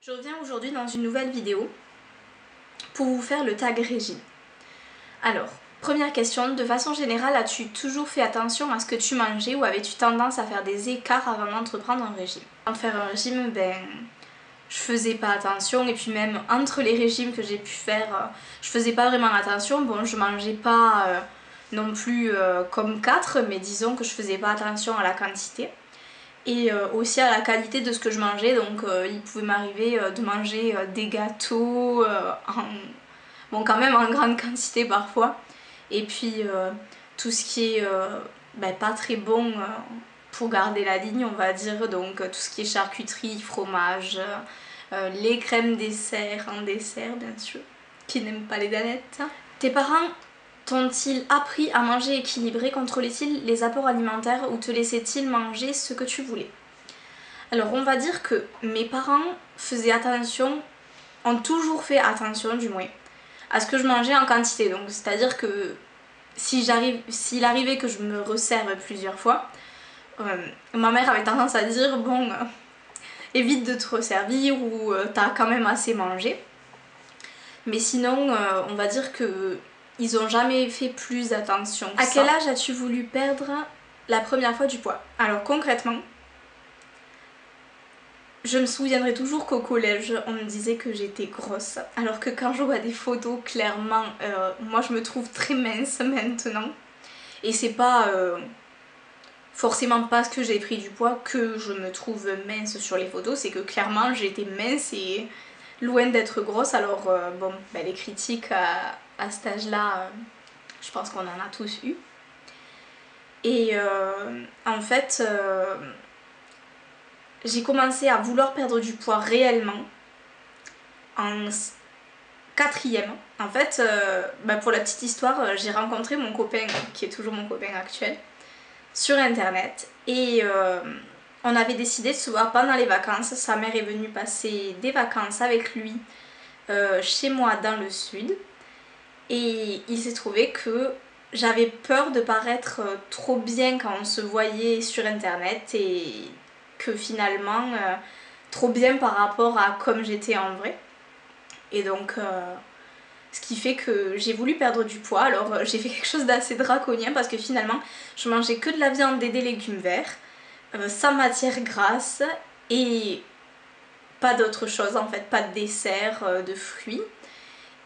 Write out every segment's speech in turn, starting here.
Je reviens aujourd'hui dans une nouvelle vidéo pour vous faire le tag régime. Alors, première question, de façon générale, as-tu toujours fait attention à ce que tu mangeais ou avais-tu tendance à faire des écarts avant d'entreprendre un régime? Avant de faire un régime, je faisais pas attention, et puis même entre les régimes que j'ai pu faire, je faisais pas vraiment attention. Bon, je mangeais pas non plus comme 4, mais disons que je faisais pas attention à la quantité. Et aussi à la qualité de ce que je mangeais, donc il pouvait m'arriver de manger des gâteaux bon, quand même en grande quantité parfois, et puis tout ce qui est pas très bon pour garder la ligne, on va dire, donc tout ce qui est charcuterie, fromage, les crèmes dessert, en dessert bien sûr, qui n'aiment pas les danettes. Tes parents t'ont-ils appris à manger équilibré? Contrôlaient-ils les apports alimentaires ou te laissaient-ils manger ce que tu voulais? Alors on va dire que mes parents faisaient attention, ont toujours fait attention du moins, à ce que je mangeais en quantité. Donc c'est-à-dire que s'il arrivait que je me resserve plusieurs fois, ma mère avait tendance à dire bon, évite de te resservir ou t'as quand même assez mangé. Mais sinon on va dire que ils ont jamais fait plus attention que ça. À quel âge as-tu voulu perdre la première fois du poids? Alors concrètement, je me souviendrai toujours qu'au collège, on me disait que j'étais grosse. Alors que quand je vois des photos, clairement, moi je me trouve très mince maintenant. Et c'est pas forcément parce que j'ai pris du poids que je me trouve mince sur les photos. C'est que clairement j'étais mince et loin d'être grosse. Alors bon, les critiques à cet âge-là, je pense qu'on en a tous eu. Et en fait, j'ai commencé à vouloir perdre du poids réellement en 4e. En fait, pour la petite histoire, j'ai rencontré mon copain, qui est toujours mon copain actuel, sur internet. Et on avait décidé de se voir pendant les vacances. Sa mère est venue passer des vacances avec lui chez moi dans le sud. Et il s'est trouvé que j'avais peur de paraître trop bien quand on se voyait sur internet et que finalement trop bien par rapport à comme j'étais en vrai. Et donc ce qui fait que j'ai voulu perdre du poids. Alors j'ai fait quelque chose d'assez draconien parce que finalement je mangeais que de la viande et des légumes verts sans matière grasse et pas d'autre chose en fait, pas de dessert, de fruits,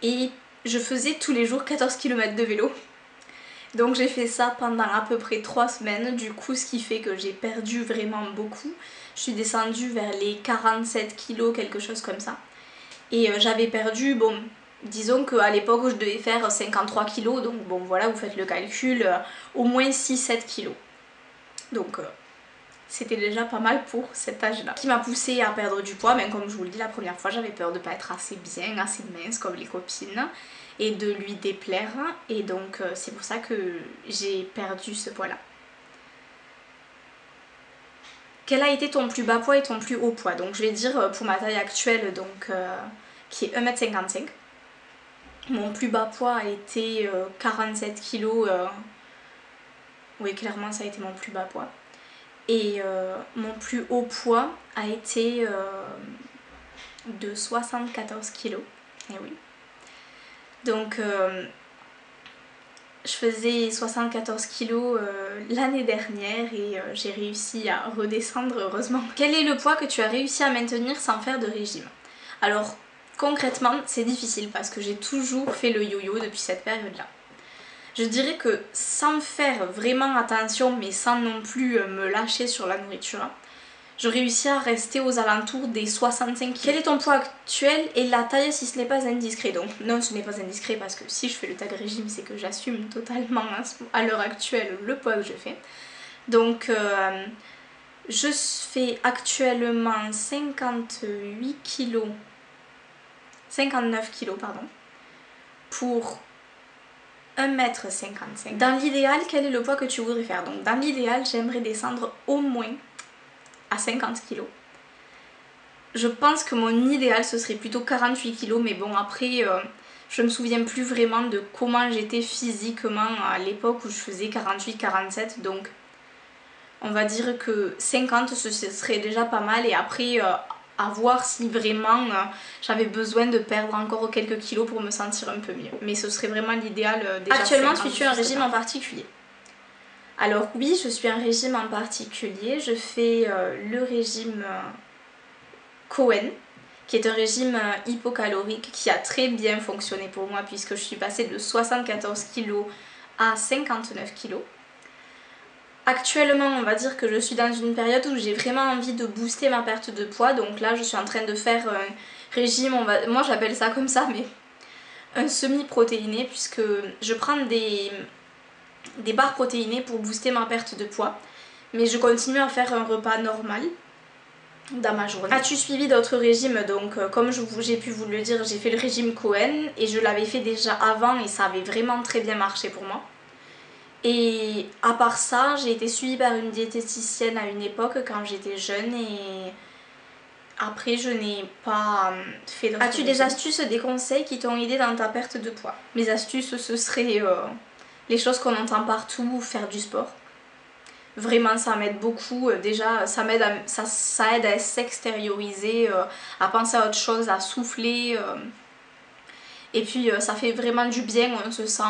et je faisais tous les jours 14 km de vélo. Donc j'ai fait ça pendant à peu près 3 semaines, du coup ce qui fait que j'ai perdu vraiment beaucoup. Je suis descendue vers les 47 kilos, quelque chose comme ça. Et j'avais perdu, bon, disons qu'à l'époque je devais faire 53 kilos, donc bon voilà, vous faites le calcul, au moins 6-7 kilos. Donc c'était déjà pas mal pour cet âge-là. Ce qui m'a poussée à perdre du poids, mais comme je vous le dis, la première fois j'avais peur de pas être assez bien, assez mince comme les copines, et de lui déplaire, et donc c'est pour ça que j'ai perdu ce poids-là. Quel a été ton plus bas poids et ton plus haut poids? Donc je vais dire pour ma taille actuelle, donc qui est 1m55. Mon plus bas poids a été 47 kg. Oui, clairement ça a été mon plus bas poids. Et mon plus haut poids a été de 74 kg. Et oui. Donc je faisais 74 kg l'année dernière et j'ai réussi à redescendre heureusement. Quel est le poids que tu as réussi à maintenir sans faire de régime? Alors concrètement c'est difficile parce que j'ai toujours fait le yo-yo depuis cette période-là. Je dirais que sans faire vraiment attention mais sans non plus me lâcher sur la nourriture, je réussis à rester aux alentours des 65 kg. Quel est ton poids actuel et la taille si ce n'est pas indiscret? Donc non, ce n'est pas indiscret parce que si je fais le tag régime, c'est que j'assume totalement à l'heure actuelle le poids que je fais. Donc je fais actuellement 58 kg, 59 kg pardon, pour 1m55. Dans l'idéal, quel est le poids que tu voudrais faire? Donc dans l'idéal, j'aimerais descendre au moins à 50 kg. Je pense que mon idéal ce serait plutôt 48 kg, mais bon après je me souviens plus vraiment de comment j'étais physiquement à l'époque où je faisais 48-47, donc on va dire que 50 ce serait déjà pas mal, et après à voir si vraiment j'avais besoin de perdre encore quelques kilos pour me sentir un peu mieux. Mais ce serait vraiment l'idéal déjà. Actuellement, suis-tu un régime en particulier? Alors oui, je suis un régime en particulier. Je fais le régime Cohen, qui est un régime hypocalorique qui a très bien fonctionné pour moi puisque je suis passée de 74 kg à 59 kg. Actuellement, on va dire que je suis dans une période où j'ai vraiment envie de booster ma perte de poids. Donc là, je suis en train de faire un régime, moi j'appelle ça comme ça, mais un semi-protéiné, puisque je prends des barres protéinées pour booster ma perte de poids. Mais je continue à faire un repas normal dans ma journée. As-tu suivi d'autres régimes? Donc comme j'ai pu vous le dire, j'ai fait le régime Cohen et je l'avais fait déjà avant et ça avait vraiment très bien marché pour moi. Et à part ça, j'ai été suivie par une diététicienne à une époque quand j'étais jeune et après je n'ai pas fait d'autres. As-tu des astuces, des conseils qui t'ont aidé dans ta perte de poids? Mes astuces, ce serait les choses qu'on entend partout, faire du sport. Vraiment ça m'aide beaucoup, déjà ça aide à s'extérioriser, à penser à autre chose, à souffler. Et puis ça fait vraiment du bien, on se sent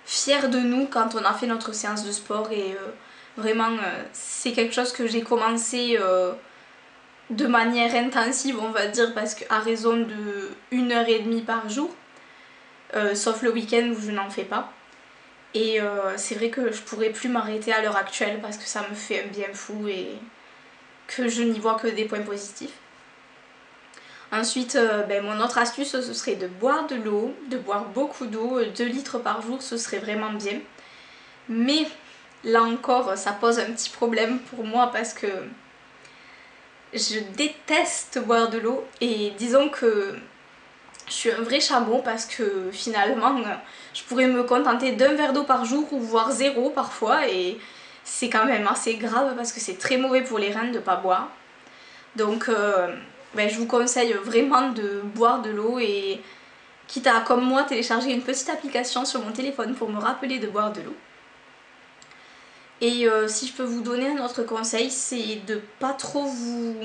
fier de nous quand on a fait notre séance de sport et vraiment c'est quelque chose que j'ai commencé de manière intensive on va dire parce qu'à raison de 1h30 par jour, sauf le week-end où je n'en fais pas. Et c'est vrai que je pourrais plus m'arrêter à l'heure actuelle parce que ça me fait un bien fou et que je n'y vois que des points positifs. Ensuite, mon autre astuce, ce serait de boire de l'eau, de boire beaucoup d'eau, 2 litres par jour, ce serait vraiment bien. Mais là encore, ça pose un petit problème pour moi parce que je déteste boire de l'eau et disons que je suis un vrai chameau parce que finalement, je pourrais me contenter d'un verre d'eau par jour ou voire 0 parfois et c'est quand même assez grave parce que c'est très mauvais pour les reins de ne pas boire. Donc je vous conseille vraiment de boire de l'eau et quitte à, comme moi, télécharger une petite application sur mon téléphone pour me rappeler de boire de l'eau. Et si je peux vous donner un autre conseil, c'est de pas trop vous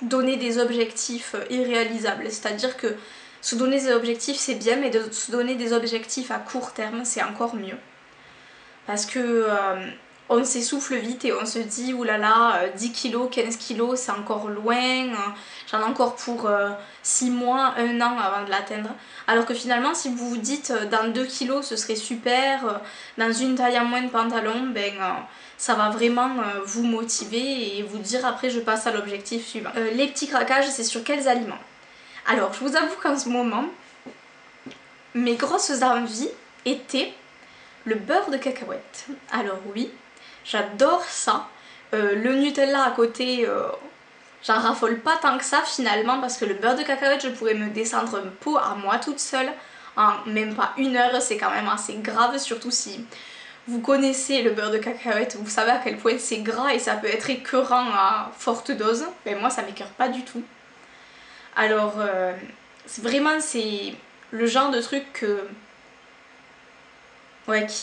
donner des objectifs irréalisables. C'est-à-dire que se donner des objectifs c'est bien, mais de se donner des objectifs à court terme c'est encore mieux. Parce que on s'essouffle vite et on se dit oulala, 10 kilos, 15 kilos c'est encore loin, j'en ai encore pour 6 mois, 1 an avant de l'atteindre. Alors que finalement si vous vous dites dans 2 kilos ce serait super, dans une taille en moins de pantalon, ça va vraiment vous motiver et vous dire après je passe à l'objectif suivant. Les petits craquages, c'est sur quels aliments? Alors je vous avoue qu'en ce moment, mes grosses envies étaient le beurre de cacahuète. Alors oui, j'adore ça. Le Nutella à côté, j'en raffole pas tant que ça finalement parce que le beurre de cacahuète, je pourrais me descendre un pot à moi toute seule en même pas 1 heure. C'est quand même assez grave, surtout si vous connaissez le beurre de cacahuète, vous savez à quel point c'est gras et ça peut être écœurant à forte dose. Mais moi ça m'écœure pas du tout. Alors vraiment c'est le genre de truc que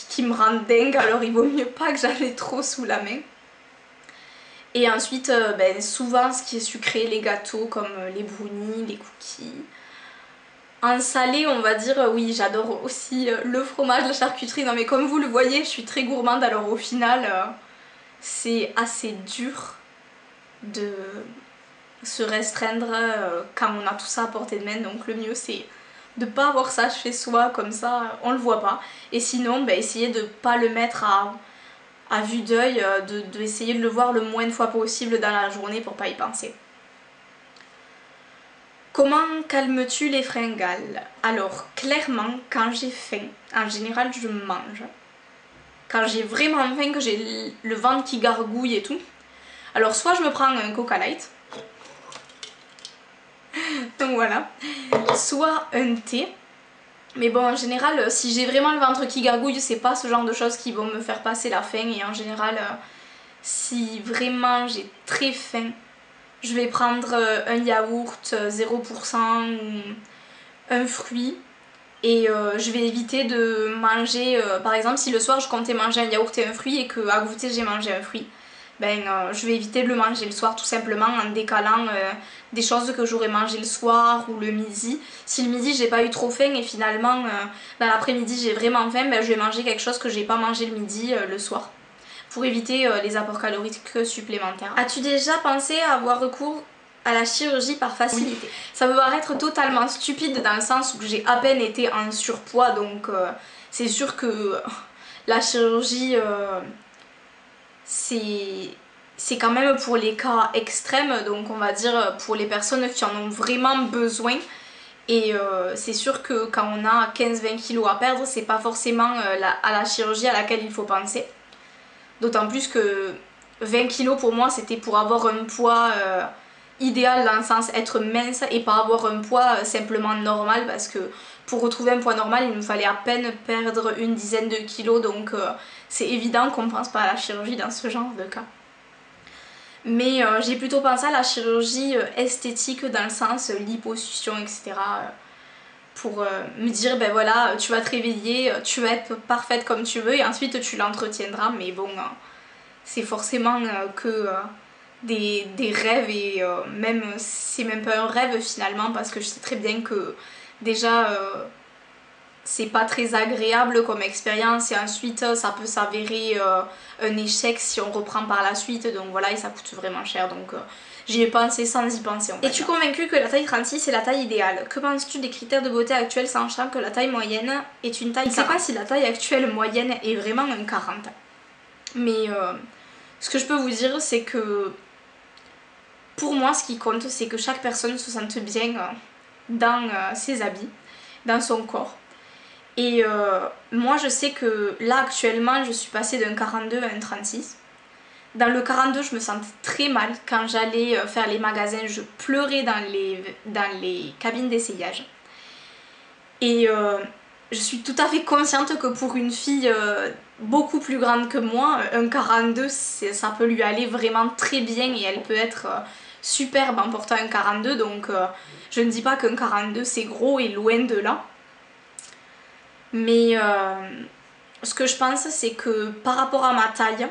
qui me rend dingue, alors il vaut mieux pas que j'en ai trop sous la main. Et ensuite souvent ce qui est sucré, les gâteaux comme les brownies, les cookies. En salé on va dire oui j'adore aussi le fromage, la charcuterie, non mais comme vous le voyez je suis très gourmande alors au final c'est assez dur de se restreindre quand on a tout ça à portée de main, donc le mieux c'est de pas avoir ça chez soi comme ça on le voit pas et sinon essayez de pas le mettre à vue d'œil, d'essayer de le voir le moins de fois possible dans la journée pour pas y penser. Comment calmes-tu les fringales? Alors clairement quand j'ai faim, en général je mange. Quand j'ai vraiment faim, que j'ai le ventre qui gargouille et tout, alors soit je me prends un Coca Light, donc voilà, soit un thé. Mais bon en général si j'ai vraiment le ventre qui gargouille c'est pas ce genre de choses qui vont me faire passer la faim et en général si vraiment j'ai très faim je vais prendre un yaourt 0% ou un fruit et je vais éviter de manger par exemple si le soir je comptais manger un yaourt et un fruit et qu'à goûter j'ai mangé un fruit, je vais éviter de le manger le soir tout simplement en décalant des choses que j'aurais mangé le soir ou le midi. Si le midi j'ai pas eu trop faim et finalement l'après-midi j'ai vraiment faim, je vais manger quelque chose que j'ai pas mangé le midi le soir pour éviter les apports caloriques supplémentaires. As-tu déjà pensé à avoir recours à la chirurgie par facilité? Oui. Ça peut paraître totalement stupide dans le sens où j'ai à peine été en surpoids, donc c'est sûr que la chirurgie c'est quand même pour les cas extrêmes, donc on va dire pour les personnes qui en ont vraiment besoin. Et c'est sûr que quand on a 15-20 kilos à perdre, c'est pas forcément à la chirurgie à laquelle il faut penser. D'autant plus que 20 kilos pour moi c'était pour avoir un poids idéal, dans le sens être mince et pas avoir un poids simplement normal, parce que pour retrouver un poids normal il me fallait à peine perdre une dizaine de kilos, donc c'est évident qu'on pense pas à la chirurgie dans ce genre de cas. Mais j'ai plutôt pensé à la chirurgie esthétique dans le sens liposuction, etc. Pour me dire voilà, tu vas te réveiller, tu vas être parfaite comme tu veux et ensuite tu l'entretiendras, mais bon c'est forcément que des rêves et même c'est même pas un rêve finalement, parce que je sais très bien que déjà c'est pas très agréable comme expérience et ensuite ça peut s'avérer un échec si on reprend par la suite, donc voilà, et ça coûte vraiment cher, donc j'y ai pensé sans y penser. Es-tu convaincue que la taille 36 est la taille idéale? Que penses-tu des critères de beauté actuels, sachant que la taille moyenne est une taille 40? Je sais pas si la taille actuelle moyenne est vraiment un 40, mais ce que je peux vous dire c'est que pour moi ce qui compte c'est que chaque personne se sente bien dans ses habits, dans son corps. Et moi je sais que là actuellement je suis passée d'un 42 à un 36. Dans le 42 je me sentais très mal quand j'allais faire les magasins, je pleurais dans les cabines d'essayage. Et je suis tout à fait consciente que pour une fille beaucoup plus grande que moi, un 42 ça peut lui aller vraiment très bien et elle peut être superbe en portant un 42, donc je ne dis pas qu'un 42 c'est gros et loin de là. Mais ce que je pense c'est que par rapport à ma taille,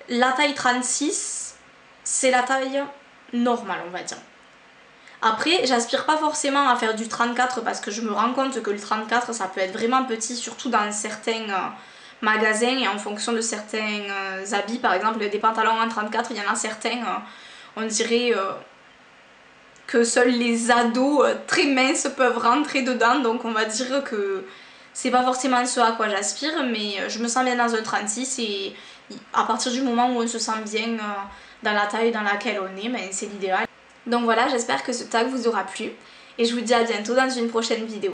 la taille 36 c'est la taille normale, on va dire. Après j'aspire pas forcément à faire du 34 parce que je me rends compte que le 34 ça peut être vraiment petit, surtout dans certains magasins et en fonction de certains habits. Par exemple des pantalons en 34, il y en a certains on dirait que seuls les ados très minces peuvent rentrer dedans, donc on va dire que c'est pas forcément ce à quoi j'aspire, mais je me sens bien dans un 36 et à partir du moment où on se sent bien dans la taille dans laquelle on est, c'est l'idéal. Donc voilà, j'espère que ce tag vous aura plu et je vous dis à bientôt dans une prochaine vidéo.